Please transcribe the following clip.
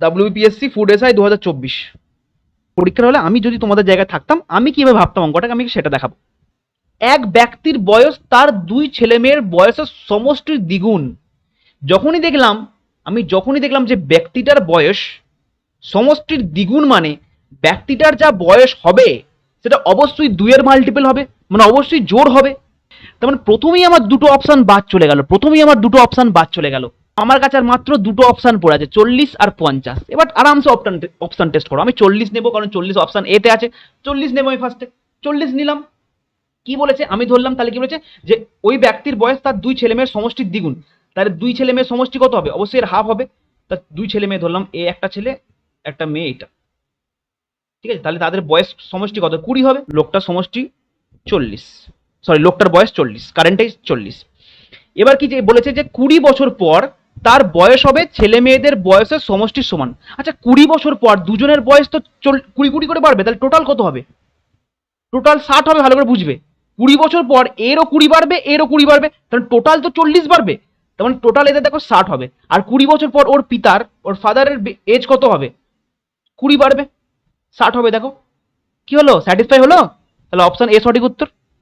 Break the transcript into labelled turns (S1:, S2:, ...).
S1: WBPSC food SI 2024 পরীক্ষার হলে আমি যদি তোমাদের জায়গায় থাকতাম আমি কিভাবে ভাবতাম অঙ্কটাকে আমি সেটা দেখাবো। এক ব্যক্তির বয়স তার দুই ছেলে মেয়ের বয়সের সমষ্টির দ্বিগুণ। যখনই দেখলাম যে ব্যক্তিটার বয়স সমষ্টির দ্বিগুণ, মানে ব্যক্তিটার যা বয়স হবে সেটা অবশ্যই দুইয়ের মাল্টিপল হবে, মানে অবশ্যই জোর হবে। তার মানে প্রথমেই আমার দুটো অপশন বাদ চলে গেল। আমার কাছে আর মাত্র দুটো অপশন পড়ে আছে, 40 আর 50। এবার আরামসে অপশন টেস্ট করো। আমি 40 নেবো, কারণ 40 অপশন এতে আছে। 40 নেবো আমি ফার্স্টে, 40 নিলাম। কি বলেছে আমি ধরলাম, তাহলে কি বলেছে যে ওই ব্যক্তির বয়স তার দুই ছেলে মেয়ের সমষ্টির দ্বিগুণ। তাহলে দুই ছেলে মেয়ের সমষ্টি কত হবে? অবশ্যই এর হাফ হবে। তার দুই ছেলে মেয়ে ধরলাম, এ একটা ছেলে একটা মেয়ে, এটা ঠিক আছে। তাহলে তাদের বয়স সমষ্টি কত? 20 হবে। লোকটার সমষ্টি 40, সরি লোকটার বয়স 40, কারেন্টে 40। এবার কি যে বলেছে যে 20 বছর পর তার বয়স হবে ছেলে মেয়েদের বয়সের সমষ্টির সমান। আচ্ছা 20 বছর পর দুজনের বয়স তো 20 করে বাড়বে, তাহলে টোটাল কত হবে? টোটাল 60 হবে। ভালো করে বুঝবে, 20 বছর পর এরও 20 বাড়বে, এরও 20 বাড়বে, তাহলে টোটাল তো 40 বাড়বে। তার মানে টোটাল এদের দেখো 60 হবে। আর 20 বছর পর ওর ফাদারের এজ কত হবে? 20 বাড়বে, 60 হবে। দেখো কি হলো, স্যাটিসফাই হলো? তাহলে অপশন এ সঠিক উত্তর।